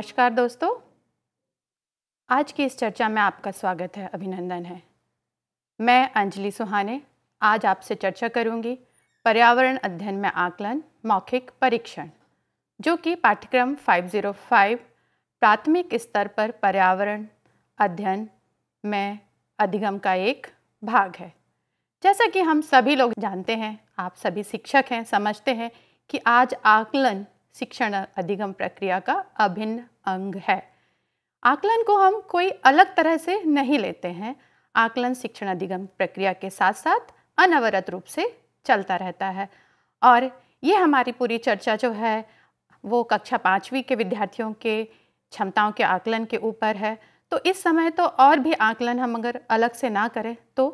नमस्कार दोस्तों, आज की इस चर्चा में आपका स्वागत है, अभिनंदन है। मैं अंजलि सुहाने आज आपसे चर्चा करूंगी पर्यावरण अध्ययन में आकलन मौखिक परीक्षण, जो कि पाठ्यक्रम 505 प्राथमिक स्तर पर पर्यावरण अध्ययन में अधिगम का एक भाग है। जैसा कि हम सभी लोग जानते हैं, आप सभी शिक्षक हैं, समझते हैं कि आज आकलन शिक्षण अधिगम प्रक्रिया का अभिन्न अंग है। आकलन को हम कोई अलग तरह से नहीं लेते हैं। आकलन शिक्षण अधिगम प्रक्रिया के साथ साथ अनवरत रूप से चलता रहता है और ये हमारी पूरी चर्चा जो है वो कक्षा 5वीं के विद्यार्थियों के क्षमताओं के आकलन के ऊपर है। तो इस समय तो और भी आकलन हम अगर अलग से ना करें तो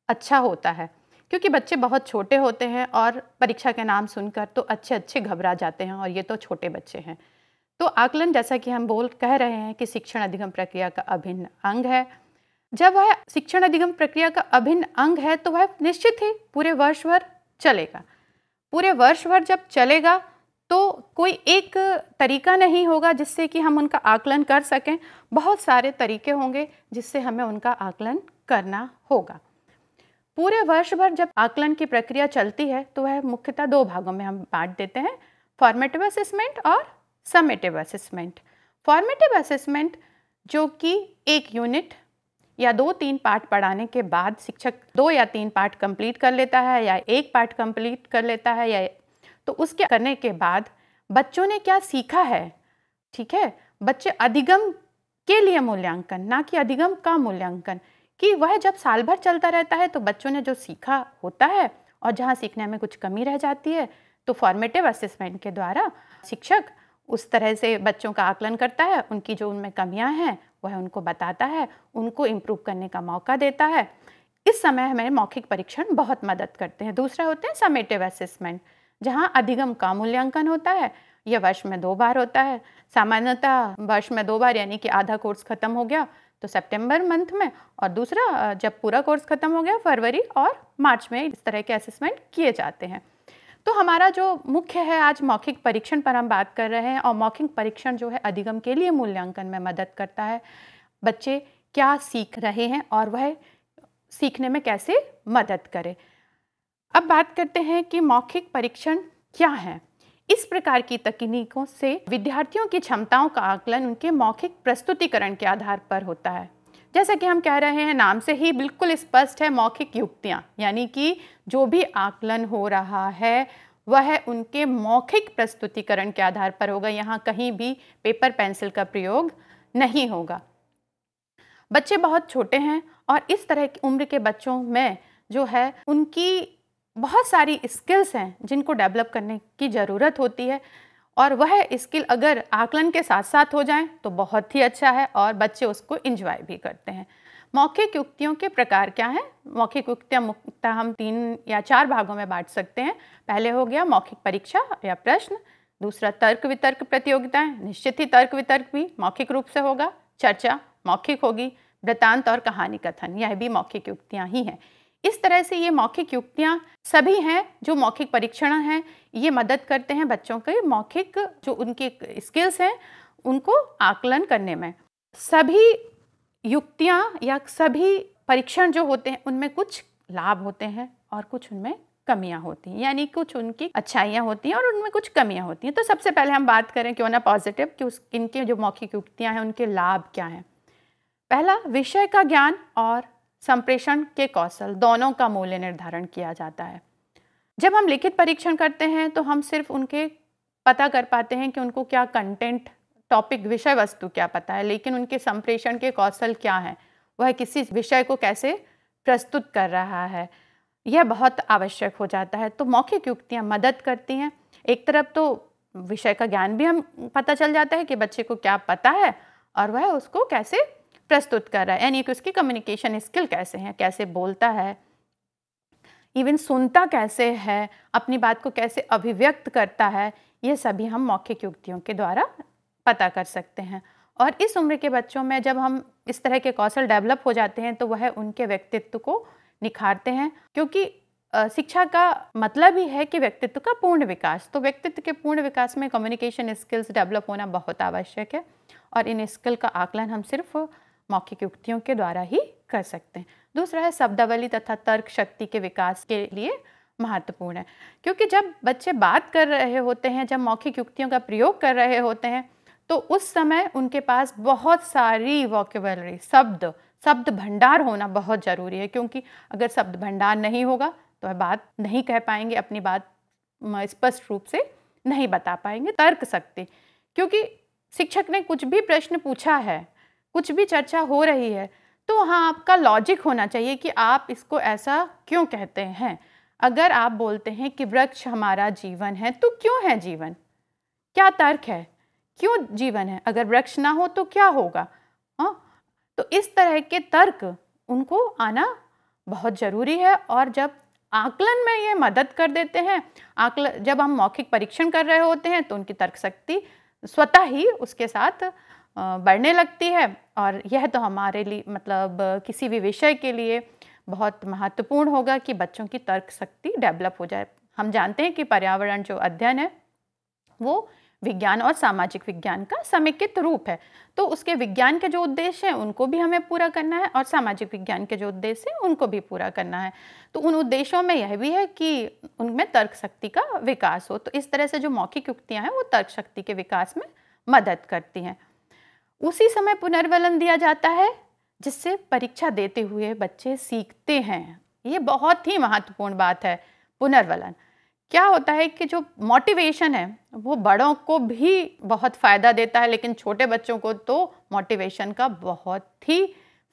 अच्छा होता है, क्योंकि बच्चे बहुत छोटे होते हैं और परीक्षा के नाम सुनकर तो अच्छे घबरा जाते हैं, और ये तो छोटे बच्चे हैं। तो आकलन, जैसा कि हम कह रहे हैं कि शिक्षण अधिगम प्रक्रिया का अभिन्न अंग है। जब वह शिक्षण अधिगम प्रक्रिया का अभिन्न अंग है तो वह निश्चित ही पूरे वर्ष भर चलेगा। पूरे वर्ष भर जब चलेगा तो कोई एक तरीका नहीं होगा जिससे कि हम उनका आकलन कर सकें। बहुत सारे तरीके होंगे जिससे हमें उनका आकलन करना होगा। पूरे वर्ष भर जब आकलन की प्रक्रिया चलती है तो वह मुख्यतः 2 भागों में हम बांट देते हैं, फॉर्मेटिव असेसमेंट और समेटिव असेसमेंट। फॉर्मेटिव असेसमेंट जो कि एक यूनिट या 2-3 पाठ पढ़ाने के बाद शिक्षक 2 या 3 पाठ कंप्लीट कर लेता है या 1 पाठ कंप्लीट कर लेता है, या तो उसके करने के बाद बच्चों ने क्या सीखा है, ठीक है, बच्चे अधिगम के लिए मूल्यांकन, ना कि अधिगम का मूल्यांकन, कि वह जब साल भर चलता रहता है तो बच्चों ने जो सीखा होता है और जहाँ सीखने में कुछ कमी रह जाती है तो फॉर्मेटिव असेसमेंट के द्वारा शिक्षक उस तरह से बच्चों का आकलन करता है, उनकी जो उनमें कमियां हैं वह उनको बताता है, उनको इम्प्रूव करने का मौका देता है। इस समय हमें मौखिक परीक्षण बहुत मदद करते हैं। दूसरा होते हैं समेटिव असेसमेंट, जहाँ अधिगम का मूल्यांकन होता है। यह वर्ष में 2 बार होता है। सामान्यतः वर्ष में 2 बार, यानी कि आधा कोर्स खत्म हो गया तो सितंबर मंथ में, और दूसरा जब पूरा कोर्स खत्म हो गया फरवरी और मार्च में इस तरह के असेसमेंट किए जाते हैं। तो हमारा जो मुख्य है, आज मौखिक परीक्षण पर हम बात कर रहे हैं, और मौखिक परीक्षण जो है अधिगम के लिए मूल्यांकन में मदद करता है। बच्चे क्या सीख रहे हैं और वह सीखने में कैसे मदद करे। अब बात करते हैं कि मौखिक परीक्षण क्या है। इस प्रकार की तकनीकों से विद्यार्थियों की क्षमताओं का आकलन उनके मौखिक प्रस्तुतिकरण के आधार पर होता है। जैसा कि हम कह रहे हैं, नाम से ही बिल्कुल स्पष्ट है, मौखिक युक्तियाँ, यानी कि जो भी आकलन हो रहा है वह उनके मौखिक प्रस्तुतिकरण के आधार पर होगा। यहाँ कहीं भी पेपर पेंसिल का प्रयोग नहीं होगा। बच्चे बहुत छोटे हैं और इस तरह की उम्र के बच्चों में जो है उनकी बहुत सारी स्किल्स हैं जिनको डेवलप करने की ज़रूरत होती है, और वह स्किल अगर आकलन के साथ साथ हो जाएं तो बहुत ही अच्छा है और बच्चे उसको एंजॉय भी करते हैं। मौखिक युक्तियों के प्रकार क्या हैं? मौखिक युक्तियाँ मुख्यतः हम 3 या 4 भागों में बांट सकते हैं। पहले हो गया मौखिक परीक्षा या प्रश्न, दूसरा तर्क वितर्क प्रतियोगिताएं, निश्चित ही तर्क वितर्क भी मौखिक रूप से होगा, चर्चा मौखिक होगी, वृत्तांत और कहानी कथन, यह भी मौखिक युक्तियाँ ही हैं। इस तरह से ये मौखिक युक्तियाँ सभी हैं जो मौखिक परीक्षण हैं, ये मदद करते हैं बच्चों के मौखिक जो उनकी स्किल्स हैं उनको आकलन करने में। सभी युक्तियाँ या सभी परीक्षण जो होते हैं उनमें कुछ लाभ होते हैं और कुछ उनमें कमियां होती हैं, यानी कुछ उनकी अच्छाइयाँ होती हैं और उनमें कुछ कमियां होती हैं। तो सबसे पहले हम बात करें क्यों ना पॉजिटिव, कि इनके जो मौखिक युक्तियाँ हैं उनके लाभ क्या हैं। पहला, विषय का ज्ञान और संप्रेषण के कौशल दोनों का मूल्य निर्धारण किया जाता है। जब हम लिखित परीक्षण करते हैं तो हम सिर्फ उनके पता कर पाते हैं कि उनको क्या कंटेंट, टॉपिक, विषय वस्तु क्या पता है, लेकिन उनके संप्रेषण के कौशल क्या हैं, वह किसी विषय को कैसे प्रस्तुत कर रहा है, यह बहुत आवश्यक हो जाता है। तो मौखिक युक्तियाँ मदद करती हैं। एक तरफ तो विषय का ज्ञान भी हम पता चल जाता है कि बच्चे को क्या पता है और वह उसको कैसे प्रस्तुत कर रहा है, यानी कि उसकी कम्युनिकेशन स्किल कैसे हैं, कैसे बोलता है, इवन सुनता कैसे है, अपनी बात को कैसे अभिव्यक्त करता है, ये सभी हम मौखिक युक्तियों के द्वारा पता कर सकते हैं। और इस उम्र के बच्चों में जब हम इस तरह के कौशल डेवलप हो जाते हैं तो वह उनके व्यक्तित्व को निखारते हैं, क्योंकि शिक्षा का मतलब ही है कि व्यक्तित्व का पूर्ण विकास। तो व्यक्तित्व के पूर्ण विकास में कम्युनिकेशन स्किल्स डेवलप होना बहुत आवश्यक है और इन स्किल का आकलन हम सिर्फ मौखिक युक्तियों के द्वारा ही कर सकते हैं। दूसरा है शब्दावली तथा तर्क शक्ति के विकास के लिए महत्वपूर्ण है, क्योंकि जब बच्चे बात कर रहे होते हैं, जब मौखिक युक्तियों का प्रयोग कर रहे होते हैं, तो उस समय उनके पास बहुत सारी वोकेबलरी शब्द भंडार होना बहुत ज़रूरी है, क्योंकि अगर शब्द भंडार नहीं होगा तो वह बात नहीं कह पाएंगे, अपनी बात स्पष्ट रूप से नहीं बता पाएंगे। तर्क शक्ति, क्योंकि शिक्षक ने कुछ भी प्रश्न पूछा है, कुछ भी चर्चा हो रही है, तो वहाँ आपका लॉजिक होना चाहिए कि आप इसको ऐसा क्यों कहते हैं। अगर आप बोलते हैं कि वृक्ष हमारा जीवन है, तो क्यों है जीवन, क्या तर्क है, क्यों जीवन है, अगर वृक्ष ना हो तो क्या होगा। हाँ, तो इस तरह के तर्क उनको आना बहुत ज़रूरी है। और जब आकलन में ये मदद कर देते हैं, जब हम मौखिक परीक्षण कर रहे होते हैं तो उनकी तर्क शक्ति स्वतः ही उसके साथ बढ़ने लगती है। और यह तो हमारे लिए मतलब किसी भी विषय के लिए बहुत महत्वपूर्ण होगा कि बच्चों की तर्क शक्ति डेवलप हो जाए। हम जानते हैं कि पर्यावरण जो अध्ययन है वो विज्ञान और सामाजिक विज्ञान का समेकित रूप है, तो उसके विज्ञान के जो उद्देश्य हैं उनको भी हमें पूरा करना है और सामाजिक विज्ञान के जो उद्देश्य हैं उनको भी पूरा करना है। तो उन उद्देश्यों में यह भी है कि उनमें तर्क शक्ति का विकास हो। तो इस तरह से जो मौखिक युक्तियाँ हैं वो तर्क शक्ति के विकास में मदद करती हैं। उसी समय पुनर्वलन दिया जाता है जिससे परीक्षा देते हुए बच्चे सीखते हैं। ये बहुत ही महत्वपूर्ण बात है। पुनर्वलन क्या होता है कि जो मोटिवेशन है वो बड़ों को भी बहुत फ़ायदा देता है, लेकिन छोटे बच्चों को तो मोटिवेशन का बहुत ही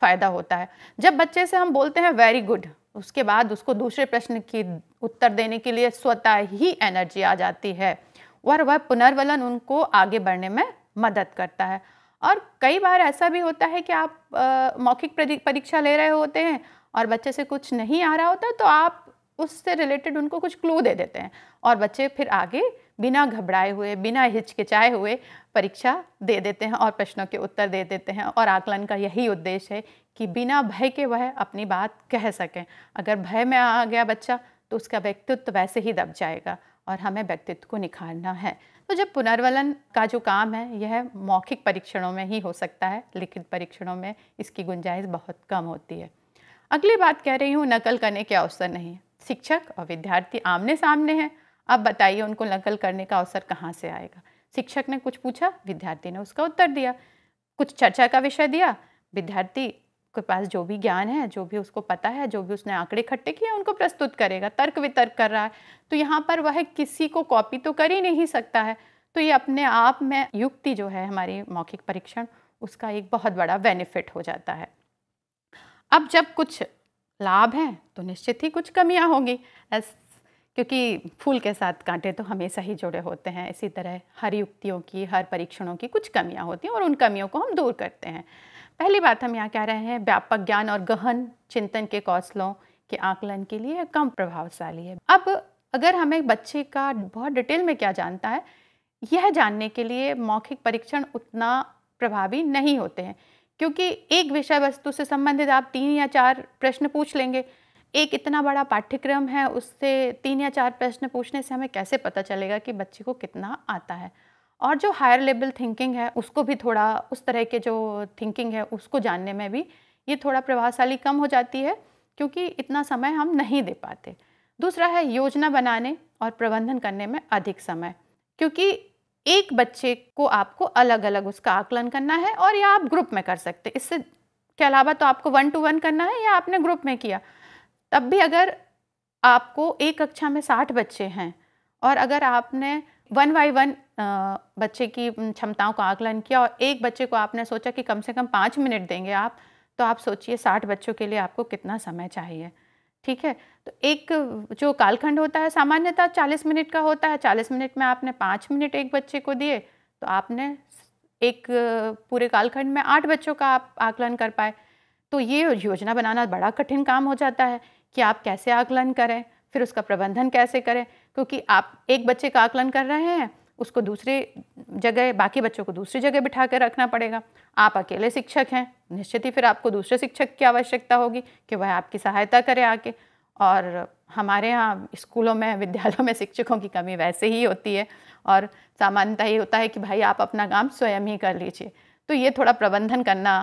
फ़ायदा होता है। जब बच्चे से हम बोलते हैं वेरी गुड, उसके बाद उसको दूसरे प्रश्न की उत्तर देने के लिए स्वतः ही एनर्जी आ जाती है और वह पुनर्वलन उनको आगे बढ़ने में मदद करता है। और कई बार ऐसा भी होता है कि आप मौखिक परीक्षा ले रहे होते हैं और बच्चे से कुछ नहीं आ रहा होता, तो आप उससे रिलेटेड उनको कुछ क्लू दे देते हैं और बच्चे फिर आगे बिना घबराए हुए, बिना हिचकिचाए हुए परीक्षा दे देते हैं और प्रश्नों के उत्तर दे देते हैं। और आकलन का यही उद्देश्य है कि बिना भय के वह अपनी बात कह सकें। अगर भय में आ गया बच्चा तो उसका व्यक्तित्व वैसे ही दब जाएगा और हमें व्यक्तित्व को निखारना है। तो जब पुनर्वलन का जो काम है यह मौखिक परीक्षणों में ही हो सकता है, लिखित परीक्षणों में इसकी गुंजाइश बहुत कम होती है। अगली बात कह रही हूँ, नकल करने के अवसर नहीं। शिक्षक और विद्यार्थी आमने सामने हैं, अब बताइए उनको नकल करने का अवसर कहाँ से आएगा। शिक्षक ने कुछ पूछा, विद्यार्थी ने उसका उत्तर दिया, कुछ चर्चा का विषय दिया, विद्यार्थी के पास जो भी ज्ञान है, जो भी उसको पता है, जो भी उसने आंकड़े इकट्ठे किए उनको प्रस्तुत करेगा। तर्क वितर्क कर रहा है तो यहाँ पर वह किसी को कॉपी तो कर ही नहीं सकता है। तो ये अपने आप में युक्ति जो है हमारी मौखिक परीक्षण, उसका एक बहुत बड़ा बेनिफिट हो जाता है। अब जब कुछ लाभ हैं तो निश्चित ही कुछ कमियां होंगी, क्योंकि फूल के साथ कांटे तो हमेशा ही जुड़े होते हैं। इसी तरह हर युक्तियों की, हर परीक्षणों की कुछ कमियां होती हैं और उन कमियों को हम दूर करते हैं। पहली बात हम यहाँ कह रहे हैं, व्यापक ज्ञान और गहन चिंतन के कौशलों के आकलन के लिए कम प्रभावशाली है। अब अगर हमें बच्चे का बहुत डिटेल में क्या जानता है, यह जानने के लिए मौखिक परीक्षण उतना प्रभावी नहीं होते हैं, क्योंकि एक विषय वस्तु से संबंधित आप 3 या 4 प्रश्न पूछ लेंगे। एक इतना बड़ा पाठ्यक्रम है, उससे 3 या 4 प्रश्न पूछने से हमें कैसे पता चलेगा कि बच्चे को कितना आता है। और जो हायर लेवल थिंकिंग है उसको भी थोड़ा, उस तरह के जो थिंकिंग है उसको जानने में भी ये थोड़ा प्रभावशाली कम हो जाती है, क्योंकि इतना समय हम नहीं दे पाते। दूसरा है योजना बनाने और प्रबंधन करने में अधिक समय, क्योंकि एक बच्चे को आपको अलग अलग उसका आकलन करना है और या आप ग्रुप में कर सकते, इससे के अलावा तो आपको 1 to 1 करना है या आपने ग्रुप में किया। तब भी अगर आपको एक कक्षा में 60 बच्चे हैं और अगर आपने 1 by 1 बच्चे की क्षमताओं का आकलन किया और एक बच्चे को आपने सोचा कि कम से कम 5 मिनट देंगे आप, तो आप सोचिए 60 बच्चों के लिए आपको कितना समय चाहिए। ठीक है, तो एक जो कालखंड होता है सामान्यतः 40 मिनट का होता है। 40 मिनट में आपने 5 मिनट एक बच्चे को दिए तो आपने एक पूरे कालखंड में 8 बच्चों का आप आकलन कर पाए। तो ये योजना बनाना बड़ा कठिन काम हो जाता है कि आप कैसे आकलन करें, फिर उसका प्रबंधन कैसे करें, क्योंकि आप एक बच्चे का आकलन कर रहे हैं, उसको दूसरे जगह, बाकी बच्चों को दूसरी जगह बिठा कर रखना पड़ेगा। आप अकेले शिक्षक हैं, निश्चित ही फिर आपको दूसरे शिक्षक की आवश्यकता होगी कि वह आपकी सहायता करे आके। और हमारे यहाँ स्कूलों में, विद्यालयों में शिक्षकों की कमी वैसे ही होती है और सामान्यतः ये होता है कि भाई आप अपना काम स्वयं ही कर लीजिए। तो ये थोड़ा प्रबंधन करना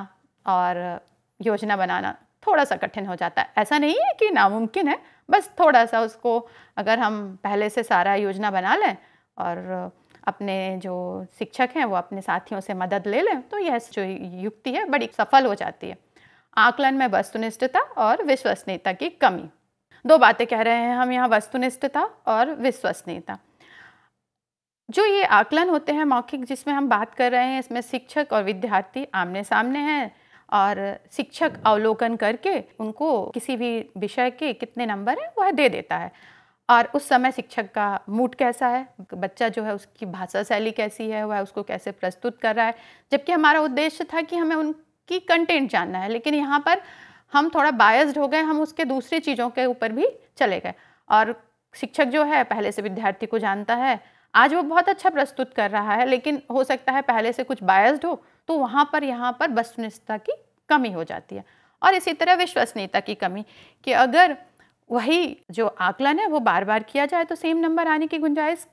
और योजना बनाना थोड़ा सा कठिन हो जाता है। ऐसा नहीं है कि नामुमकिन है, बस थोड़ा सा उसको अगर हम पहले से सारा योजना बना लें और अपने जो शिक्षक हैं वो अपने साथियों से मदद ले लें, तो यह जो युक्ति है बड़ी सफल हो जाती है। आकलन में वस्तुनिष्ठता और विश्वसनीयता की कमी। दो बातें कह रहे हैं हम यहाँ, वस्तुनिष्ठता और विश्वसनीयता। जो ये आकलन होते हैं मौखिक जिसमें हम बात कर रहे हैं, इसमें शिक्षक और विद्यार्थी आमने सामने हैं और शिक्षक अवलोकन करके उनको किसी भी विषय के कितने नंबर हैं वह दे देता है और उस समय शिक्षक का मूड कैसा है, बच्चा जो है उसकी भाषा शैली कैसी है, वह उसको कैसे प्रस्तुत कर रहा है। जबकि हमारा उद्देश्य था कि हमें उनकी कंटेंट जानना है, लेकिन यहाँ पर हम थोड़ा बायस्ड हो गए, हम उसके दूसरी चीज़ों के ऊपर भी चले गए। और शिक्षक जो है पहले से विद्यार्थी को जानता है, आज वो बहुत अच्छा प्रस्तुत कर रहा है, लेकिन हो सकता है पहले से कुछ बायस्ड हो, तो वहाँ पर यहाँ पर वस्तुनिष्ठता की कमी हो जाती है। और इसी तरह विश्वसनीयता की कमी कि अगर वही जो आकलन है वो बार बार किया जाए तो सेम नंबर आने की गुंजाइश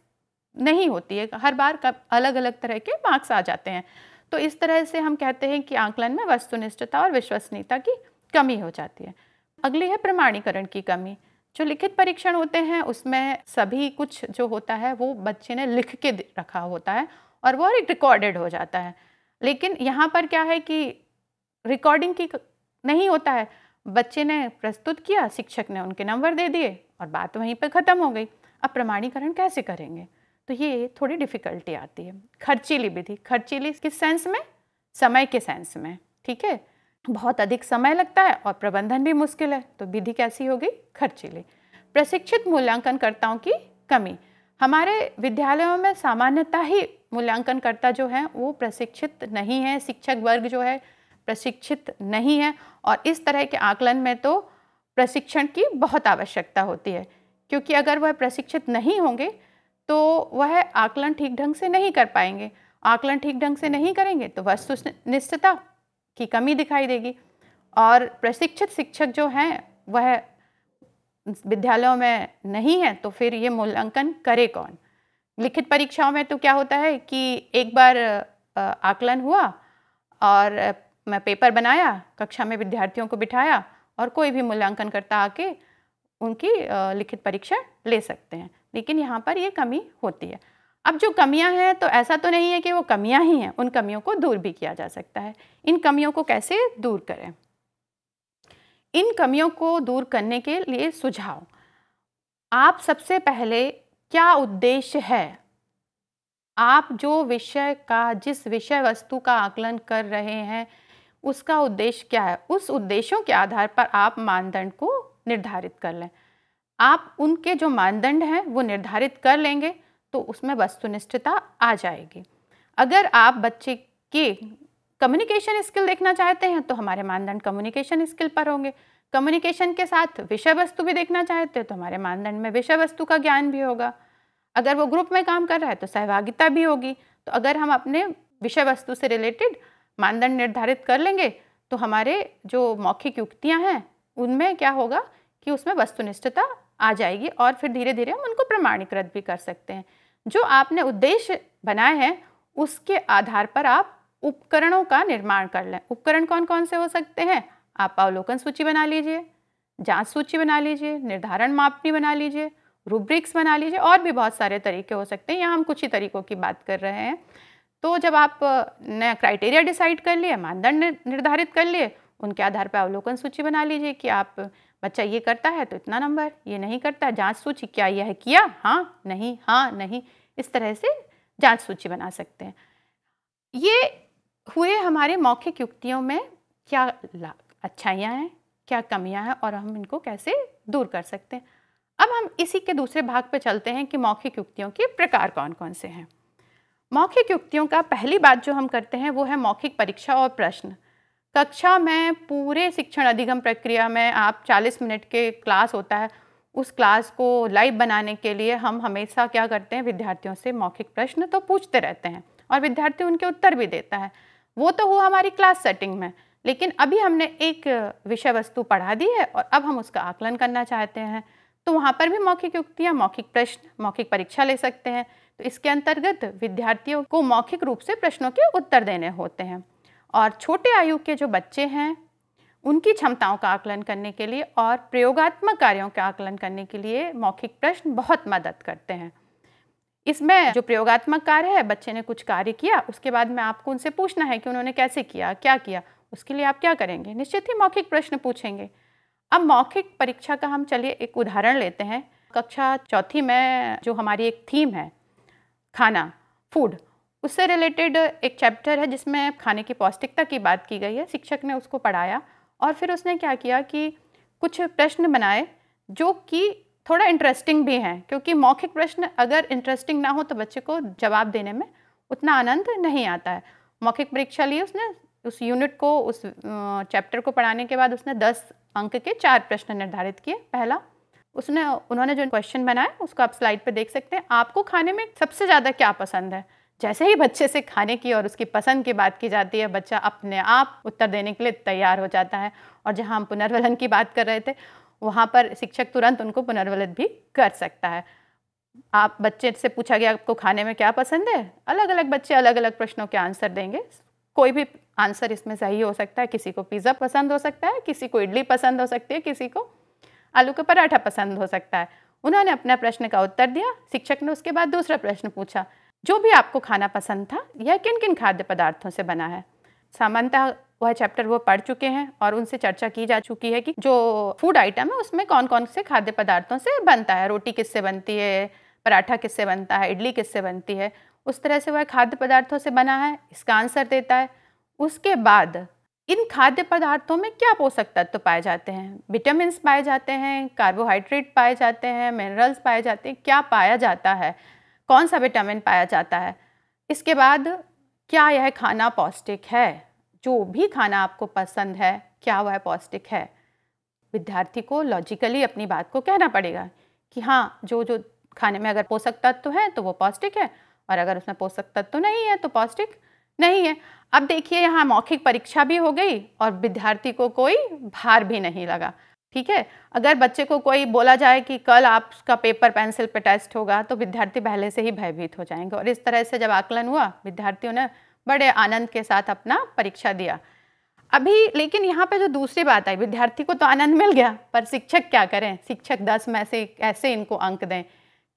नहीं होती है, हर बार अलग अलग तरह के मार्क्स आ जाते हैं। तो इस तरह से हम कहते हैं कि आकलन में वस्तुनिष्ठता और विश्वसनीयता की कमी हो जाती है। अगली है प्रमाणीकरण की कमी। जो लिखित परीक्षण होते हैं उसमें सभी कुछ जो होता है वो बच्चे ने लिख के रखा होता है और वो रिकॉर्डेड हो जाता है, लेकिन यहाँ पर क्या है कि रिकॉर्डिंग की नहीं होता है। बच्चे ने प्रस्तुत किया, शिक्षक ने उनके नंबर दे दिए और बात वहीं पर ख़त्म हो गई। अब प्रमाणीकरण कैसे करेंगे, तो ये थोड़ी डिफ़िकल्टी आती है। खर्चीली विधि, खर्चीली किस सेंस में, समय के सेंस में, ठीक है, बहुत अधिक समय लगता है और प्रबंधन भी मुश्किल है, तो विधि कैसी होगी, खर्चीली। प्रशिक्षित मूल्यांकनकर्ताओं की कमी। हमारे विद्यालयों में सामान्यतः ही मूल्यांकनकर्ता जो हैं वो प्रशिक्षित नहीं है, शिक्षक वर्ग जो है प्रशिक्षित नहीं है और इस तरह के आकलन में तो प्रशिक्षण की बहुत आवश्यकता होती है, क्योंकि अगर वह प्रशिक्षित नहीं होंगे तो वह आकलन ठीक ढंग से नहीं कर पाएंगे। आकलन ठीक ढंग से नहीं करेंगे तो वस्तुनिष्ठता की कमी दिखाई देगी और प्रशिक्षित शिक्षक जो हैं वह विद्यालयों में नहीं है, तो फिर ये मूल्यांकन करे कौन। लिखित परीक्षाओं में तो क्या होता है कि एक बार आकलन हुआ और मैं पेपर बनाया, कक्षा में विद्यार्थियों को बिठाया और कोई भी मूल्यांकनकर्ता आके उनकी लिखित परीक्षा ले सकते हैं, लेकिन यहाँ पर ये कमी होती है। अब जो कमियां हैं तो ऐसा तो नहीं है कि वो कमियां ही हैं, उन कमियों को दूर भी किया जा सकता है। इन कमियों को कैसे दूर करें, इन कमियों को दूर करने के लिए सुझाव। आप सबसे पहले क्या उद्देश्य है, आप जो विषय का, जिस विषय वस्तु का आकलन कर रहे हैं उसका उद्देश्य क्या है, उस उद्देश्यों के आधार पर आप मानदंड को निर्धारित कर लें। आप उनके जो मानदंड हैं वो निर्धारित कर लेंगे तो उसमें वस्तुनिष्ठता आ जाएगी। अगर आप बच्चे की कम्युनिकेशन स्किल देखना चाहते हैं तो हमारे मानदंड कम्युनिकेशन स्किल पर होंगे। कम्युनिकेशन के साथ विषय वस्तु भी देखना चाहते हैं तो हमारे मानदंड में विषय वस्तु का ज्ञान भी होगा। अगर वो ग्रुप में काम कर रहा है तो सहभागिता भी होगी। तो अगर हम अपने विषय वस्तु से रिलेटेड मानदंड निर्धारित कर लेंगे तो हमारे जो मौखिक युक्तियाँ हैं उनमें क्या होगा कि उसमें वस्तुनिष्ठता आ जाएगी और फिर धीरे धीरे हम उनको प्रमाणीकृत भी कर सकते हैं। जो आपने उद्देश्य बनाए हैं उसके आधार पर आप उपकरणों का निर्माण कर लें। उपकरण कौन कौन से हो सकते हैं, आप अवलोकन सूची बना लीजिए, जांच सूची बना लीजिए, निर्धारण मापनी बना लीजिए, रूब्रिक्स बना लीजिए, और भी बहुत सारे तरीके हो सकते हैं। यहाँ हम कुछ ही तरीकों की बात कर रहे हैं। तो जब आप नया क्राइटेरिया डिसाइड कर लिए, मानदंड निर्धारित कर लिए, उनके आधार पर अवलोकन सूची बना लीजिए कि आप बच्चा ये करता है तो इतना नंबर, ये नहीं करता, जांच सूची, क्या यह किया, हाँ नहीं, इस तरह से जांच सूची बना सकते हैं। ये हुए हमारे मौखिक युक्तियों में क्या अच्छाइयाँ हैं, क्या कमियाँ हैं और हम इनको कैसे दूर कर सकते हैं। अब हम इसी के दूसरे भाग पे चलते हैं कि मौखिक युक्तियों के प्रकार कौन कौन से हैं। मौखिक युक्तियों का पहली बात जो हम करते हैं वो है मौखिक परीक्षा और प्रश्न। कक्षा में पूरे शिक्षण अधिगम प्रक्रिया में आप 40 मिनट के क्लास होता है, उस क्लास को लाइव बनाने के लिए हम हमेशा क्या करते हैं, विद्यार्थियों से मौखिक प्रश्न तो पूछते रहते हैं और विद्यार्थी उनके उत्तर भी देता है। वो तो हुआ हमारी क्लास सेटिंग में। लेकिन अभी हमने एक विषय वस्तु पढ़ा दी है और अब हम उसका आकलन करना चाहते हैं, तो वहाँ पर भी मौखिक युक्तियाँ, मौखिक प्रश्न, मौखिक परीक्षा ले सकते हैं। तो इसके अंतर्गत विद्यार्थियों को मौखिक रूप से प्रश्नों के उत्तर देने होते हैं और छोटे आयु के जो बच्चे हैं उनकी क्षमताओं का आकलन करने के लिए और प्रयोगात्मक कार्यों का आकलन करने के लिए मौखिक प्रश्न बहुत मदद करते हैं। इसमें जो प्रयोगात्मक कार्य है, बच्चे ने कुछ कार्य किया, उसके बाद में आपको उनसे पूछना है कि उन्होंने कैसे किया, क्या किया। उसके लिए आप क्या करेंगे? निश्चित ही मौखिक प्रश्न पूछेंगे। अब मौखिक परीक्षा का हम चलिए एक उदाहरण लेते हैं। कक्षा चौथी में जो हमारी एक थीम है खाना, फूड, उससे रिलेटेड एक चैप्टर है जिसमें खाने की पौष्टिकता की बात की गई है। शिक्षक ने उसको पढ़ाया और फिर उसने क्या किया कि कुछ प्रश्न बनाए जो कि थोड़ा इंटरेस्टिंग भी हैं, क्योंकि मौखिक प्रश्न अगर इंटरेस्टिंग ना हो तो बच्चे को जवाब देने में उतना आनंद नहीं आता है। मौखिक परीक्षा लिए उसने उस यूनिट को, उस चैप्टर को पढ़ाने के बाद उसने 10 अंक के 4 प्रश्न निर्धारित किए। पहला, उन्होंने जो क्वेश्चन बनाया उसको आप स्लाइड पे देख सकते हैं। आपको खाने में सबसे ज़्यादा क्या पसंद है? जैसे ही बच्चे से खाने की और उसकी पसंद की बात की जाती है, बच्चा अपने आप उत्तर देने के लिए तैयार हो जाता है। और जहाँ हम पुनर्वलन की बात कर रहे थे, वहाँ पर शिक्षक तुरंत उनको पुनर्वलित भी कर सकता है। आप बच्चे से पूछा गया आपको खाने में क्या पसंद है, अलग अलग बच्चे अलग अलग प्रश्नों के आंसर देंगे। कोई भी आंसर इसमें सही हो सकता है। किसी को पिज़्ज़ा पसंद हो सकता है, किसी को इडली पसंद हो सकती है, किसी को आलू का पराठा पसंद हो सकता है। उन्होंने अपना प्रश्न का उत्तर दिया। शिक्षक ने उसके बाद दूसरा प्रश्न पूछा, जो भी आपको खाना पसंद था यह किन किन खाद्य पदार्थों से बना है। सामान्यतः वह चैप्टर वो पढ़ चुके हैं और उनसे चर्चा की जा चुकी है कि जो फूड आइटम है उसमें कौन कौन से खाद्य पदार्थों से बनता है। रोटी किससे बनती है, पराठा किससे बनता है, इडली किससे बनती है। उस तरह से वह खाद्य पदार्थों से बना है, इसका आंसर देता है। उसके बाद इन खाद्य पदार्थों में क्या पोषक तत्व पाए जाते हैं? विटामिन पाए जाते हैं, कार्बोहाइड्रेट पाए जाते हैं, मिनरल्स पाए जाते हैं। क्या पाया जाता है, कौन सा विटामिन पाया जाता है। इसके बाद क्या यह खाना पौष्टिक है? जो भी खाना आपको पसंद है, क्या वह पौष्टिक है? विद्यार्थी को लॉजिकली अपनी बात को कहना पड़ेगा कि हाँ, जो जो खाने में अगर पोषक तत्व है तो वो पौष्टिक है, और अगर उसमें पोषक तत्व नहीं है तो पौष्टिक नहीं है। अब देखिए, यहाँ मौखिक परीक्षा भी हो गई और विद्यार्थी को कोई भार भी नहीं लगा। ठीक है, अगर बच्चे को कोई बोला जाए कि कल आपका पेपर पेंसिल पे टेस्ट होगा तो विद्यार्थी पहले से ही भयभीत हो जाएंगे। और इस तरह से जब आकलन हुआ, विद्यार्थियों ने बड़े आनंद के साथ अपना परीक्षा दिया। अभी लेकिन यहाँ पे जो दूसरी बात आई, विद्यार्थी को तो आनंद मिल गया, पर शिक्षक क्या करें? शिक्षक 10 में से कैसे इनको अंक दें?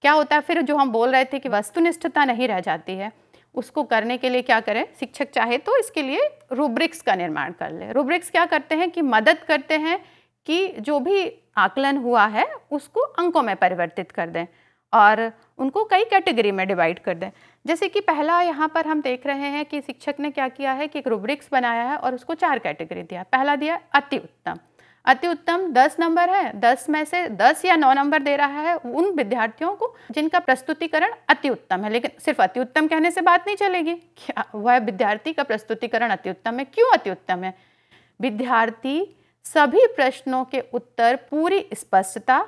क्या होता है फिर, जो हम बोल रहे थे कि वस्तुनिष्ठता नहीं रह जाती है, उसको करने के लिए क्या करें? शिक्षक चाहे तो इसके लिए रूब्रिक्स का निर्माण कर ले। रूब्रिक्स क्या करते हैं कि मदद करते हैं कि जो भी आकलन हुआ है उसको अंकों में परिवर्तित कर दें और उनको कई कैटेगरी में डिवाइड कर दें। जैसे कि पहला यहाँ पर हम देख रहे हैं कि शिक्षक ने क्या किया है कि एक रूब्रिक्स बनाया है और उसको 4 कैटेगरी दिया। पहला दिया अति उत्तम। अति उत्तम 10 नंबर है, 10 में से 10 या 9 नंबर दे रहा है उन विद्यार्थियों को जिनका प्रस्तुतिकरण अति उत्तम है। लेकिन सिर्फ अति उत्तम कहने से बात नहीं चलेगी। क्या वह विद्यार्थी का प्रस्तुतिकरण अति उत्तम है? क्यों अति उत्तम है? विद्यार्थी सभी प्रश्नों के उत्तर पूरी स्पष्टता,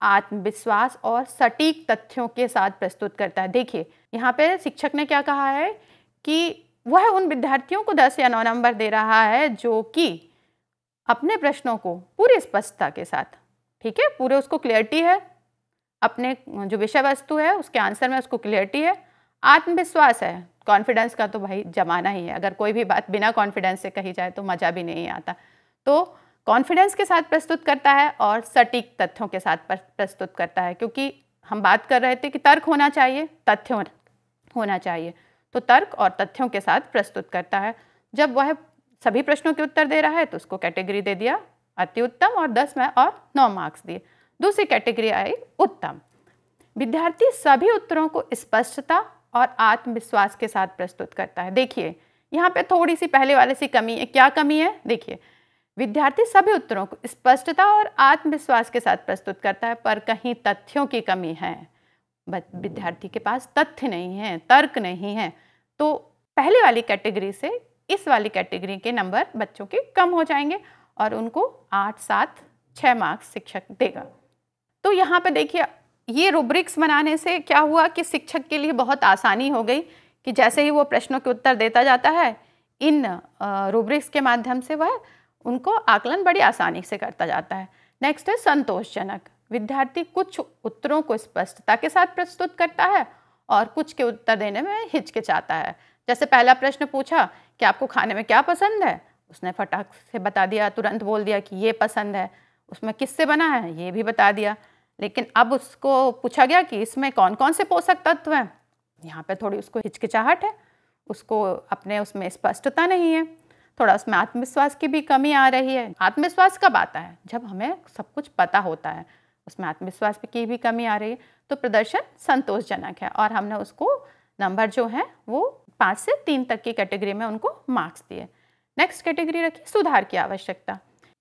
आत्मविश्वास और सटीक तथ्यों के साथ प्रस्तुत करता है। देखिए, यहाँ पे शिक्षक ने क्या कहा है कि वह उन विद्यार्थियों को 10 या 9 नंबर दे रहा है जो कि अपने प्रश्नों को पूरी स्पष्टता के साथ, ठीक है, पूरे उसको क्लियरिटी है, अपने जो विषय वस्तु है उसके आंसर में उसको क्लियरिटी है, आत्मविश्वास है। कॉन्फिडेंस का तो भाई जमाना ही है, अगर कोई भी बात बिना कॉन्फिडेंस से कही जाए तो मज़ा भी नहीं आता। तो कॉन्फिडेंस के साथ प्रस्तुत करता है और सटीक तथ्यों के साथ प्रस्तुत करता है, क्योंकि हम बात कर रहे थे कि तर्क होना चाहिए, तथ्य होना चाहिए। तो तर्क और तथ्यों के साथ प्रस्तुत करता है। जब वह सभी प्रश्नों के उत्तर दे रहा है तो उसको कैटेगरी दे दिया अति उत्तम और 10 में और 9 मार्क्स दिए। दूसरी कैटेगरी आई उत्तम। विद्यार्थी सभी उत्तरों को स्पष्टता और आत्मविश्वास के साथ प्रस्तुत करता है। देखिए, यहाँ पे थोड़ी सी पहले वाले से कमी है। क्या कमी है? देखिए, विद्यार्थी सभी उत्तरों को स्पष्टता और आत्मविश्वास के साथ प्रस्तुत करता है, पर कहीं तथ्यों की कमी है। विद्यार्थी के पास तथ्य नहीं है, तर्क नहीं है। तो पहले वाली कैटेगरी से इस वाली कैटेगरी के नंबर बच्चों के कम हो जाएंगे और उनको 8, 7, 6 मार्क्स शिक्षक देगा। तो यहाँ पे देखिए, ये रूब्रिक्स बनाने से क्या हुआ कि शिक्षक के लिए बहुत आसानी हो गई कि जैसे ही वो प्रश्नों के उत्तर देता जाता है, इन रूब्रिक्स के माध्यम से वह उनको आकलन बड़ी आसानी से करता जाता है। नेक्स्ट है संतोषजनक। विद्यार्थी कुछ उत्तरों को स्पष्टता के साथ प्रस्तुत करता है और कुछ के उत्तर देने में हिचकिचाता है। जैसे पहला प्रश्न पूछा कि आपको खाने में क्या पसंद है, उसने फटाक से बता दिया, तुरंत बोल दिया कि ये पसंद है। उसमें किससे बना है ये भी बता दिया। लेकिन अब उसको पूछा गया कि इसमें कौन कौन से पोषक तत्व हैं, यहाँ पे थोड़ी उसको हिचकिचाहट है, उसको अपने उसमें स्पष्टता नहीं है, थोड़ा उसमें आत्मविश्वास की भी कमी आ रही है। आत्मविश्वास कब आता है? जब हमें सब कुछ पता होता है, उसमें आत्मविश्वास की भी कमी आ रही है। तो प्रदर्शन संतोषजनक है और हमने उसको नंबर जो है वो 5 से 3 तक की कैटेगरी में उनको मार्क्स दिए। नेक्स्ट कैटेगरी रखी सुधार की आवश्यकता।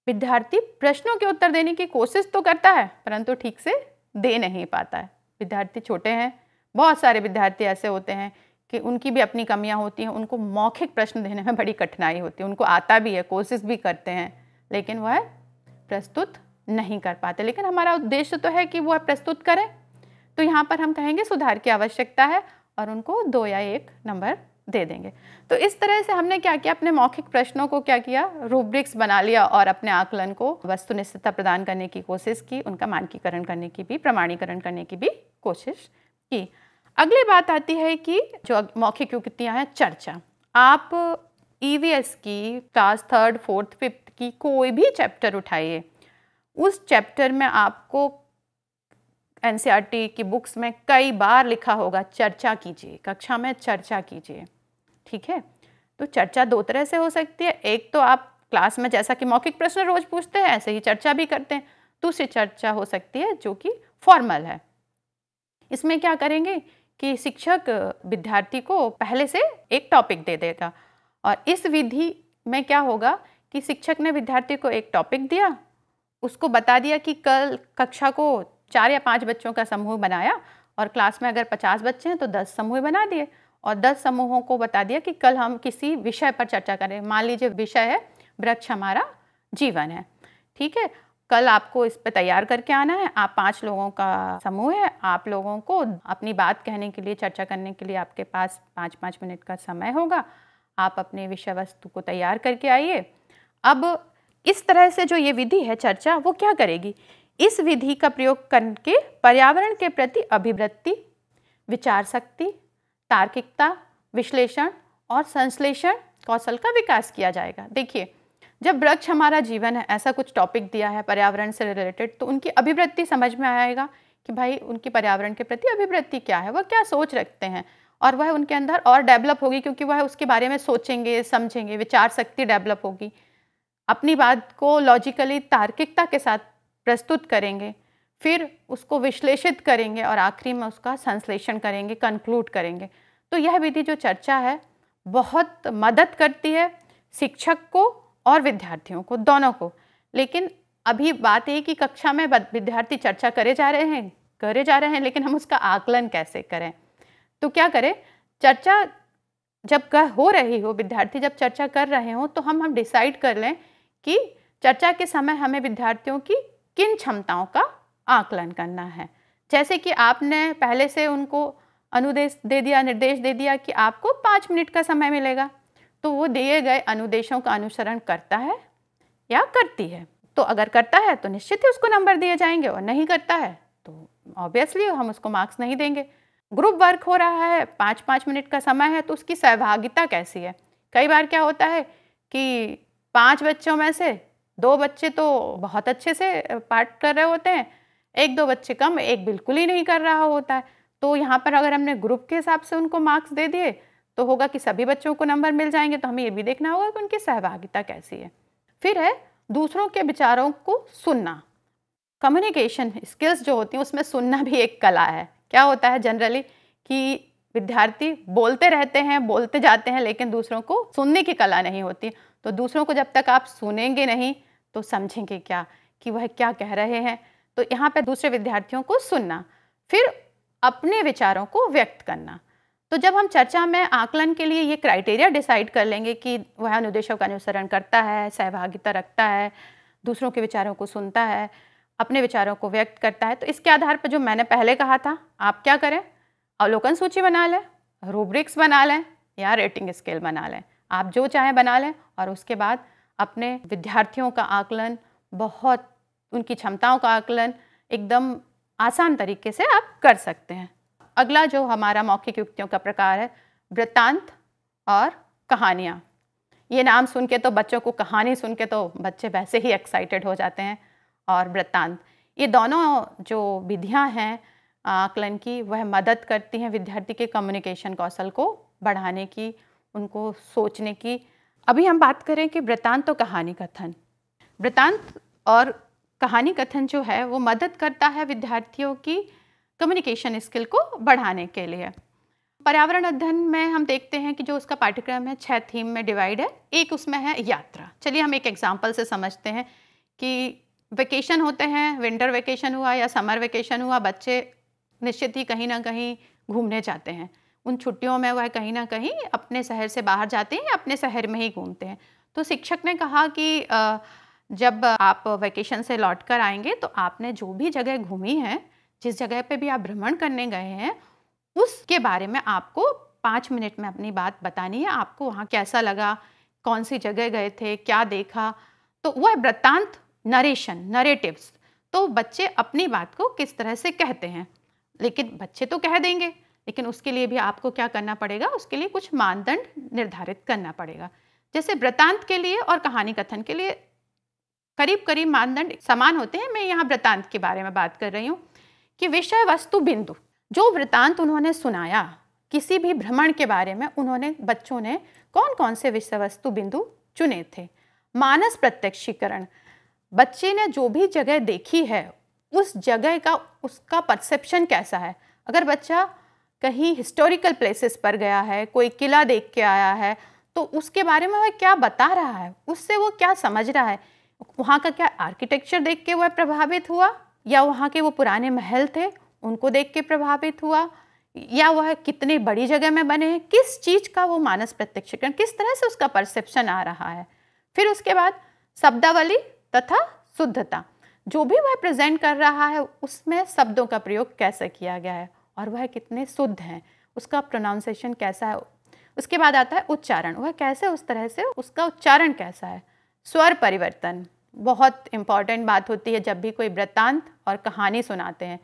विद्यार्थी प्रश्नों के उत्तर देने की कोशिश तो करता है परंतु ठीक से दे नहीं पाता है। विद्यार्थी छोटे हैं, बहुत सारे विद्यार्थी ऐसे होते हैं कि उनकी भी अपनी कमियां होती हैं, उनको मौखिक प्रश्न देने में बड़ी कठिनाई होती है। उनको आता भी है, कोशिश भी करते हैं, लेकिन वह प्रस्तुत नहीं कर पाते। लेकिन हमारा उद्देश्य तो है कि वह प्रस्तुत करें, तो यहाँ पर हम कहेंगे सुधार की आवश्यकता है और उनको 2 या 1 नंबर दे देंगे। तो इस तरह से हमने क्या किया, अपने मौखिक प्रश्नों को क्या किया, रूब्रिक्स बना लिया और अपने आकलन को वस्तुनिष्ठता प्रदान करने की कोशिश की, उनका मानकीकरण करने की भी, प्रमाणीकरण करने की भी कोशिश की। अगली बात आती है कि जो मौखिक युक्तियाँ हैं, चर्चा। आप ईवीएस की क्लास 3rd 4th 5th की कोई भी चैप्टर उठाइए, उस चैप्टर में आपको एनसीईआरटी की बुक्स में कई बार लिखा होगा चर्चा कीजिए, कक्षा में चर्चा कीजिए। ठीक है, तो चर्चा 2 तरह से हो सकती है। एक तो आप क्लास में जैसा कि मौखिक प्रश्न रोज पूछते हैं ऐसे ही चर्चा भी करते हैं। दूसरी चर्चा हो सकती है जो कि फॉर्मल है। इसमें क्या करेंगे कि शिक्षक विद्यार्थी को पहले से एक टॉपिक दे देगा और इस विधि में क्या होगा कि शिक्षक ने विद्यार्थी को एक टॉपिक दिया, उसको बता दिया कि कल कक्षा को 4 या 5 बच्चों का समूह बनाया और क्लास में अगर 50 बच्चे हैं तो 10 समूह बना दिए और 10 समूहों को बता दिया कि कल हम किसी विषय पर चर्चा करें। मान लीजिए विषय है वृक्ष हमारा जीवन है। ठीक है, कल आपको इस पे तैयार करके आना है। आप 5 लोगों का समूह है, आप लोगों को अपनी बात कहने के लिए, चर्चा करने के लिए आपके पास 5-5 मिनट का समय होगा। आप अपने विषय वस्तु को तैयार करके आइए। अब इस तरह से जो ये विधि है चर्चा, वो क्या करेगी, इस विधि का प्रयोग करके पर्यावरण के प्रति अभिवृत्ति, विचार शक्ति, तार्किकता, विश्लेषण और संश्लेषण कौशल का विकास किया जाएगा। देखिए, जब वृक्ष हमारा जीवन है ऐसा कुछ टॉपिक दिया है पर्यावरण से रिलेटेड, तो उनकी अभिवृत्ति समझ में आएगा कि भाई उनकी पर्यावरण के प्रति अभिवृत्ति क्या है, वह क्या सोच रखते हैं, और वह उनके अंदर और डेवलप होगी क्योंकि वह उसके बारे में सोचेंगे, समझेंगे, विचार शक्ति डेवलप होगी, अपनी बात को लॉजिकली तार्किकता के साथ प्रस्तुत करेंगे, फिर उसको विश्लेषित करेंगे और आखिरी में उसका संश्लेषण करेंगे, कंक्लूड करेंगे। तो यह विधि जो चर्चा है बहुत मदद करती है शिक्षक को और विद्यार्थियों को, दोनों को। लेकिन अभी बात है कि कक्षा में विद्यार्थी चर्चा करे जा रहे हैं, लेकिन हम उसका आकलन कैसे करें। तो क्या करें, चर्चा जब हो रही हो, विद्यार्थी जब चर्चा कर रहे हो, तो हम डिसाइड कर लें कि चर्चा के समय हमें विद्यार्थियों की किन क्षमताओं का आकलन करना है। जैसे कि आपने पहले से उनको अनुदेश दे दिया, निर्देश दे दिया कि आपको 5 मिनट का समय मिलेगा, तो वो दिए गए अनुदेशों का अनुसरण करता है या करती है। तो अगर करता है तो निश्चित ही उसको नंबर दिए जाएंगे और नहीं करता है तो ऑब्वियसली हम उसको मार्क्स नहीं देंगे। ग्रुप वर्क हो रहा है, 5-5 मिनट का समय है, तो उसकी सहभागिता कैसी है। कई बार क्या होता है कि 5 बच्चों में से 2 बच्चे तो बहुत अच्छे से पार्ट कर रहे होते हैं, 1-2 बच्चे कम, एक बिल्कुल ही नहीं कर रहा होता है। तो यहाँ पर अगर हमने ग्रुप के हिसाब से उनको मार्क्स दे दिए तो होगा कि सभी बच्चों को नंबर मिल जाएंगे, तो हमें ये भी देखना होगा कि उनकी सहभागिता कैसी है। फिर है दूसरों के विचारों को सुनना। कम्युनिकेशन स्किल्स जो होती हैं उसमें सुनना भी एक कला है। क्या होता है जनरली कि विद्यार्थी बोलते रहते हैं, बोलते जाते हैं, लेकिन दूसरों को सुनने की कला नहीं होती। तो दूसरों को जब तक आप सुनेंगे नहीं तो समझेंगे क्या कि वह क्या कह रहे हैं। तो यहाँ पे दूसरे विद्यार्थियों को सुनना, फिर अपने विचारों को व्यक्त करना। तो जब हम चर्चा में आकलन के लिए ये क्राइटेरिया डिसाइड कर लेंगे कि वह अनुदेशों का अनुसरण करता है, सहभागिता रखता है, दूसरों के विचारों को सुनता है, अपने विचारों को व्यक्त करता है, तो इसके आधार पर जो मैंने पहले कहा था, आप क्या करें, अवलोकन सूची बना लें, रूब्रिक्स बना लें या रेटिंग स्केल बना लें। आप जो चाहें बना लें और उसके बाद अपने विद्यार्थियों का आकलन, बहुत उनकी क्षमताओं का आकलन एकदम आसान तरीके से आप कर सकते हैं। अगला जो हमारा मौखिक युक्तियों का प्रकार है वृत्तांत और कहानियाँ। ये नाम सुन के तो बच्चों को, कहानी सुन के तो बच्चे वैसे ही एक्साइटेड हो जाते हैं। और वृत्तांत, ये दोनों जो विधियां हैं आकलन की, वह मदद करती हैं विद्यार्थी के कम्युनिकेशन कौशल को बढ़ाने की, उनको सोचने की। अभी हम बात करें कि वृत्तांत तो कहानी कथन। वृत्तांत और कहानी कथन जो है वो मदद करता है विद्यार्थियों की कम्युनिकेशन स्किल को बढ़ाने के लिए। पर्यावरण अध्ययन में हम देखते हैं कि जो उसका पाठ्यक्रम है 6 थीम में डिवाइड है। एक उसमें है यात्रा। चलिए हम एक एग्जाम्पल से समझते हैं कि वेकेशन होते हैं, विंटर वेकेशन हुआ या समर वेकेशन हुआ, बच्चे निश्चित ही कहीं ना कहीं घूमने जाते हैं। उन छुट्टियों में वह कहीं ना कहीं अपने शहर से बाहर जाते हैं या अपने शहर में ही घूमते हैं। तो शिक्षक ने कहा कि जब आप वेकेशन से लौट कर आएंगे तो आपने जो भी जगह घूमी है, जिस जगह पे भी आप भ्रमण करने गए हैं, उसके बारे में आपको 5 मिनट में अपनी बात बतानी है। आपको वहाँ कैसा लगा, कौन सी जगह गए थे, क्या देखा। तो वह वृत्तांत, नरेशन, नरेटिव्स। तो बच्चे अपनी बात को किस तरह से कहते हैं, लेकिन बच्चे तो कह देंगे, लेकिन उसके लिए भी आपको क्या करना पड़ेगा, उसके लिए कुछ मानदंड निर्धारित करना पड़ेगा। जैसे वृत्तांत के लिए और कहानी कथन के लिए करीब करीब मानदंड समान होते हैं। मैं यहाँ वृत्तांत के बारे में बात कर रही हूँ कि विषय वस्तु बिंदु, जो वृत्तांत उन्होंने सुनाया किसी भी भ्रमण के बारे में, उन्होंने, बच्चों ने कौन कौन से विषय वस्तु बिंदु चुने थे। मानस प्रत्यक्षीकरण, बच्चे ने जो भी जगह देखी है उस जगह का उसका परसेप्शन कैसा है। अगर बच्चा कहीं हिस्टोरिकल प्लेसेस पर गया है, कोई किला देख के आया है, तो उसके बारे में वह क्या बता रहा है, उससे वो क्या समझ रहा है। वहाँ का क्या आर्किटेक्चर देख के वह प्रभावित हुआ, या वहाँ के वो पुराने महल थे उनको देख के प्रभावित हुआ, या वह कितनी बड़ी जगह में बने हैं, किस चीज़ का वो मानस प्रत्यक्षीकरण, किस तरह से उसका परसेप्शन आ रहा है। फिर उसके बाद शब्दावली तथा शुद्धता, जो भी वह प्रेजेंट कर रहा है उसमें शब्दों का प्रयोग कैसे किया गया है और वह कितने शुद्ध हैं, उसका प्रोनाउंसिएशन कैसा है। उसके बाद आता है उच्चारण, वह कैसे, उस तरह से उसका उच्चारण कैसा है। स्वर परिवर्तन बहुत इम्पॉर्टेंट बात होती है जब भी कोई वृत्तांत और कहानी सुनाते हैं,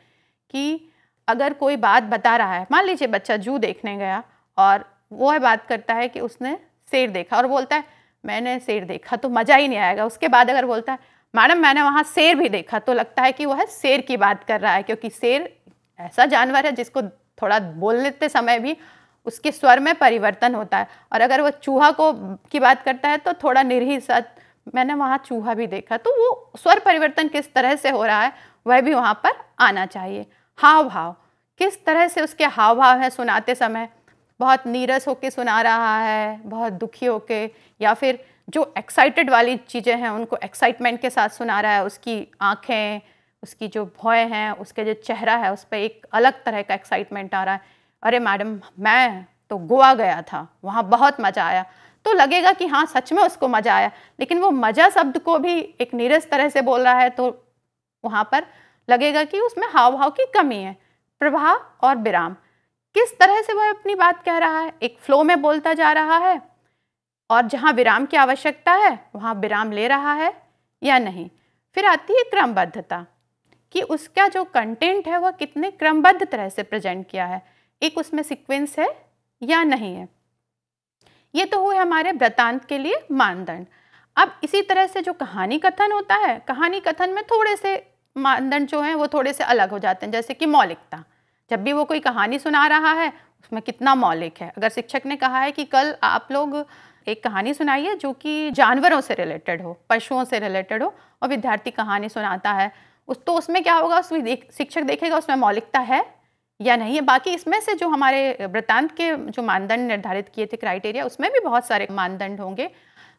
कि अगर कोई बात बता रहा है, मान लीजिए बच्चा जू देखने गया और वो बात करता है कि उसने शेर देखा और बोलता है मैंने शेर देखा, तो मज़ा ही नहीं आएगा। उसके बाद अगर बोलता है मैडम मैंने वहाँ शेर भी देखा, तो लगता है कि वह शेर की बात कर रहा है, क्योंकि शेर ऐसा जानवर है जिसको थोड़ा बोलते समय भी उसके स्वर में परिवर्तन होता है। और अगर वह चूहा की बात करता है तो थोड़ा निर्ही सा, मैंने वहाँ चूहा भी देखा। तो वो स्वर परिवर्तन किस तरह से हो रहा है वह भी वहाँ पर आना चाहिए। हाव भाव, किस तरह से उसके हाव भाव है सुनाते समय, बहुत नीरस होके सुना रहा है, बहुत दुखी होके, या फिर जो एक्साइटेड वाली चीज़ें हैं उनको एक्साइटमेंट के साथ सुना रहा है। उसकी आँखें, उसकी जो भौं हैं, उसके जो चेहरा है उस पर एक अलग तरह का एक्साइटमेंट आ रहा है। अरे मैडम मैं तो गोवा गया था, वहाँ बहुत मज़ा आया, तो लगेगा कि हाँ सच में उसको मज़ा आया। लेकिन वो मज़ा शब्द को भी एक नीरस तरह से बोल रहा है, तो वहाँ पर लगेगा कि उसमें हाव भाव की कमी है। प्रभाव और विराम, किस तरह से वह अपनी बात कह रहा है, एक फ्लो में बोलता जा रहा है और जहाँ विराम की आवश्यकता है वहाँ विराम ले रहा है या नहीं। फिर आती है क्रमबद्धता, कि उसका जो कंटेंट है वह कितने क्रमबद्ध तरह से प्रेजेंट किया है, एक उसमें सीक्वेंस है या नहीं है। ये तो हुए हमारे वृत्तांत के लिए मानदंड। अब इसी तरह से जो कहानी कथन होता है, कहानी कथन में थोड़े से मानदंड जो हैं वो थोड़े से अलग हो जाते हैं। जैसे कि मौलिकता, जब भी वो कोई कहानी सुना रहा है उसमें कितना मौलिक है। अगर शिक्षक ने कहा है कि कल आप लोग एक कहानी सुनाइए जो कि जानवरों से रिलेटेड हो, पशुओं से रिलेटेड हो, और विद्यार्थी कहानी सुनाता है, तो उसमें क्या होगा, उसमें शिक्षक देखेगा उसमें मौलिकता है या नहीं है। बाकी इसमें से जो हमारे वृत्तांत के जो मानदंड निर्धारित किए थे, क्राइटेरिया, उसमें भी बहुत सारे मानदंड होंगे।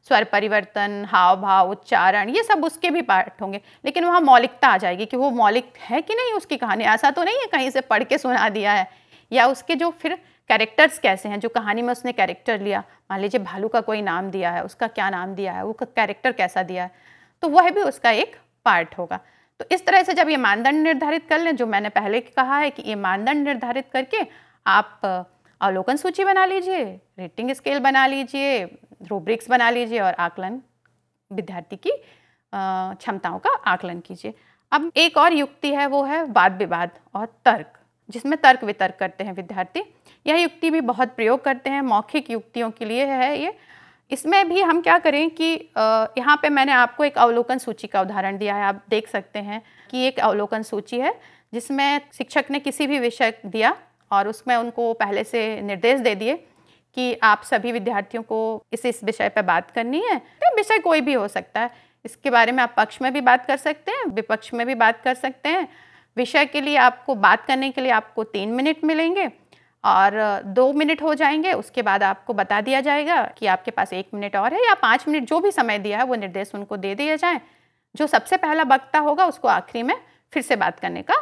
स्वर परिवर्तन, हाव भाव, उच्चारण, ये सब उसके भी पार्ट होंगे। लेकिन वहाँ मौलिकता आ जाएगी कि वो मौलिक है कि नहीं उसकी कहानी। ऐसा तो नहीं है कहीं से पढ़ के सुना दिया है, या उसके जो फिर कैरेक्टर्स कैसे हैं, जो कहानी में उसने कैरेक्टर लिया, मान लीजिए भालू का कोई नाम दिया है, उसका क्या नाम दिया है, वो कैरेक्टर कैसा दिया है, तो वह भी उसका एक पार्ट होगा। तो इस तरह से जब ये मानदंड निर्धारित कर लें, जो मैंने पहले कहा है कि ये मानदंड निर्धारित करके आप अवलोकन सूची बना लीजिए, रेटिंग स्केल बना लीजिए, रूब्रिक्स बना लीजिए और आकलन, विद्यार्थी की क्षमताओं का आकलन कीजिए। अब एक और युक्ति है, वो है वाद विवाद और तर्क, जिसमें तर्क वितर्क करते हैं विद्यार्थी। यह युक्ति भी बहुत प्रयोग करते हैं, मौखिक युक्तियों के लिए है ये। इसमें भी हम क्या करें कि यहाँ पे मैंने आपको एक अवलोकन सूची का उदाहरण दिया है। आप देख सकते हैं कि एक अवलोकन सूची है जिसमें शिक्षक ने किसी भी विषय दिया और उसमें उनको पहले से निर्देश दे दिए कि आप सभी विद्यार्थियों को इस विषय पर बात करनी है। विषय कोई भी हो सकता है, इसके बारे में आप पक्ष में भी बात कर सकते हैं, विपक्ष में भी बात कर सकते हैं। विषय के लिए आपको बात करने के लिए आपको 3 मिनट मिलेंगे और 2 मिनट हो जाएंगे, उसके बाद आपको बता दिया जाएगा कि आपके पास 1 मिनट और है या 5 मिनट, जो भी समय दिया है वो निर्देश उनको दे दिया जाए। जो सबसे पहला वक्ता होगा उसको आखिरी में फिर से बात करने का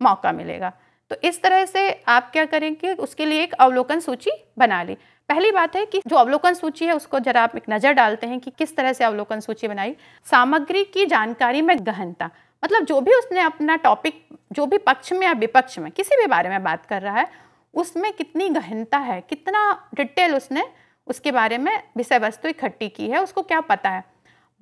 मौका मिलेगा। तो इस तरह से आप क्या करेंगे, उसके लिए एक अवलोकन सूची बना ली। पहली बात है कि जो अवलोकन सूची है उसको जरा आप एक नज़र डालते हैं कि किस तरह से अवलोकन सूची बनाई। सामग्री की जानकारी में गहनता, मतलब जो भी उसने अपना टॉपिक, जो भी पक्ष में या विपक्ष में किसी भी बारे में बात कर रहा है, उसमें कितनी गहनता है, कितना डिटेल उसने उसके बारे में विषय वस्तु इकट्ठी की है, उसको क्या पता है।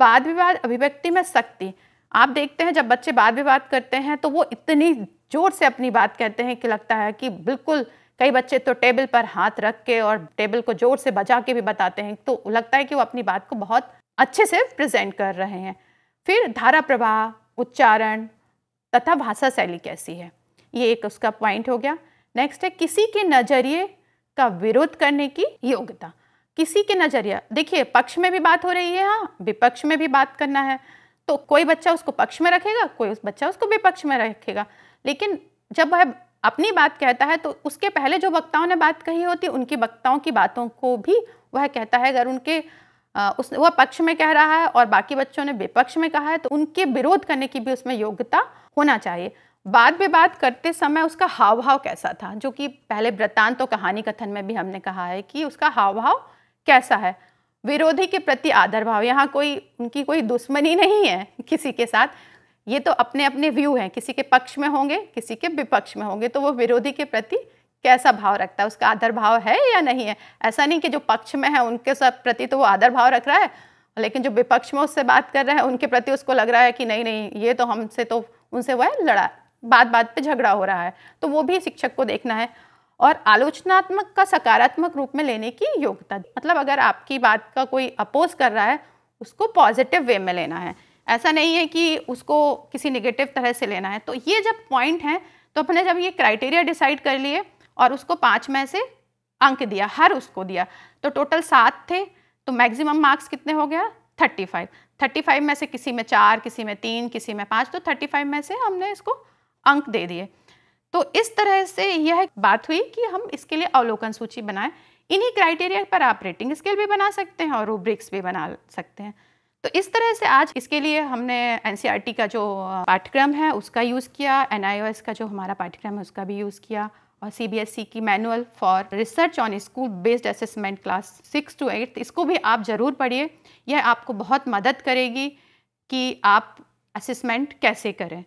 वाद विवाद अभिव्यक्ति में शक्ति, आप देखते हैं जब बच्चे वाद विवाद करते हैं तो वो इतनी जोर से अपनी बात कहते हैं कि लगता है कि बिल्कुल, कई बच्चे तो टेबल पर हाथ रख के और टेबल को जोर से बजा के भी बताते हैं, तो लगता है कि वो अपनी बात को बहुत अच्छे से प्रेजेंट कर रहे हैं। फिर धारा प्रवाह, उच्चारण तथा भाषा शैली कैसी है, ये एक उसका पॉइंट हो गया। नेक्स्ट है किसी के नज़रिए का विरोध करने की योग्यता। किसी के नज़रिया, देखिए पक्ष में भी बात हो रही है, हाँ, विपक्ष में भी बात करना है, तो कोई बच्चा उसको पक्ष में रखेगा, कोई बच्चा उसको विपक्ष में रखेगा। लेकिन जब वह अपनी बात कहता है तो उसके पहले जो वक्ताओं ने बात कही होती है, उनकी वक्ताओं की बातों को भी वह कहता है। अगर उनके वह पक्ष में कह रहा है और बाकी बच्चों ने विपक्ष में कहा है तो उनके विरोध करने की भी उसमें योग्यता होना चाहिए। वाद विवाद करते समय उसका हाव भाव कैसा था, जो कि पहले वृत्तांत तो कहानी कथन में भी हमने कहा है कि उसका हाव भाव कैसा है। विरोधी के प्रति आदर भाव, यहाँ उनकी कोई दुश्मनी नहीं है किसी के साथ, ये तो अपने अपने व्यू हैं, किसी के पक्ष में होंगे, किसी के विपक्ष में होंगे, तो वो विरोधी के प्रति कैसा भाव रखता है, उसका आदर भाव है या नहीं है। ऐसा नहीं कि जो पक्ष में है उनके सब प्रति तो वो आदर भाव रख रहा है, लेकिन जो विपक्ष में उससे बात कर रहे हैं उनके प्रति उसको लग रहा है कि नहीं नहीं, ये तो हमसे तो उनसे वह लड़ा, बात बात पे झगड़ा हो रहा है। तो वो भी शिक्षक को देखना है। और आलोचनात्मक का सकारात्मक रूप में लेने की योग्यता, मतलब अगर आपकी बात का कोई अपोज कर रहा है उसको पॉजिटिव वे में लेना है, ऐसा नहीं है कि उसको किसी नेगेटिव तरह से लेना है। तो ये जब पॉइंट हैं, तो अपने जब ये क्राइटेरिया डिसाइड कर लिए और उसको 5 में से अंक दिया, हर उसको दिया, तो टोटल 7 थे, तो मैक्सिमम मार्क्स कितने हो गया 35 में से किसी में 4, किसी में 3, किसी में 5, तो 35 में से हमने इसको अंक दे दिए। तो इस तरह से यह बात हुई कि हम इसके लिए अवलोकन सूची बनाएं। इन्हीं क्राइटेरिया पर आप रेटिंग स्केल भी बना सकते हैं और रूब्रिक्स भी बना सकते हैं। तो इस तरह से आज इसके लिए हमने एनसीईआरटी का जो पाठ्यक्रम है उसका यूज़ किया, एनआईओएस का जो हमारा पाठ्यक्रम है उसका भी यूज़ किया, और सीबीएसई की manual for research on school based assessment class 6 to 8, इसको भी आप ज़रूर पढ़िए। यह आपको बहुत मदद करेगी कि आप असेसमेंट कैसे करें।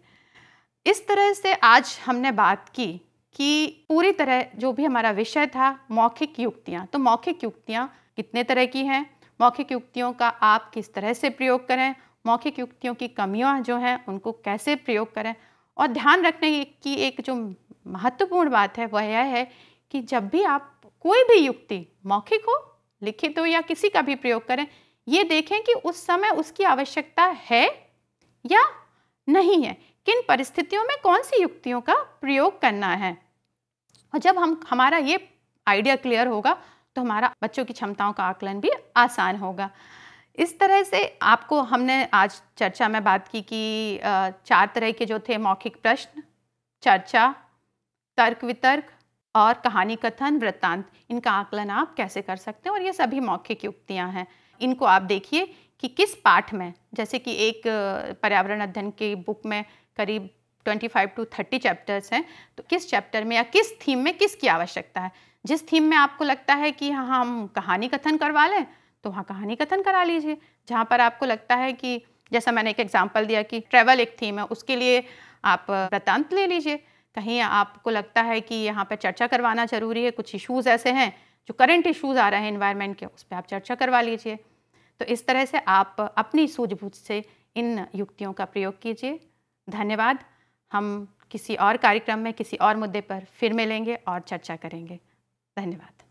इस तरह से आज हमने बात की कि पूरी तरह जो भी हमारा विषय था मौखिक युक्तियाँ, तो मौखिक युक्तियाँ कितने तरह की हैं, मौखिक युक्तियों का आप किस तरह से प्रयोग करें, मौखिक युक्तियों की कमियां जो हैं उनको कैसे प्रयोग करें। और ध्यान रखने की एक जो महत्वपूर्ण बात है वह यह है कि जब भी आप कोई भी युक्ति मौखिक हो, लिखित हो या किसी का भी प्रयोग करें, ये देखें कि उस समय उसकी आवश्यकता है या नहीं है, किन परिस्थितियों में कौन सी युक्तियों का प्रयोग करना है। और जब हमारा ये आइडिया क्लियर होगा तो हमारा बच्चों की क्षमताओं का आकलन भी आसान होगा। इस तरह से आपको हमने आज चर्चा में बात की कि 4 तरह के जो थे मौखिक प्रश्न, चर्चा, तर्क वितर्क और कहानी कथन, वृत्तांत, इनका आकलन आप कैसे कर सकते हैं, और ये सभी मौखिक युक्तियां हैं। इनको आप देखिए कि किस पाठ में, जैसे कि एक पर्यावरण अध्ययन की बुक में करीब 25 to 30 चैप्टर्स हैं, तो किस चैप्टर में या किस थीम में किसकी आवश्यकता है। जिस थीम में आपको लगता है कि हाँ हम कहानी कथन करवा लें तो वहाँ कहानी कथन करा लीजिए। जहाँ पर आपको लगता है कि, जैसा मैंने एक एग्जांपल दिया कि ट्रैवल एक थीम है, उसके लिए आप वृत्तांत ले लीजिए। कहीं आपको लगता है कि यहाँ पर चर्चा करवाना ज़रूरी है, कुछ इश्यूज़ ऐसे हैं जो करंट इश्यूज़ आ रहे हैं एनवायरनमेंट के, उस पर आप चर्चा करवा लीजिए। तो इस तरह से आप अपनी सूझबूझ से इन युक्तियों का प्रयोग कीजिए। धन्यवाद। हम किसी और कार्यक्रम में किसी और मुद्दे पर फिर मिलेंगे और चर्चा करेंगे। धन्यवाद।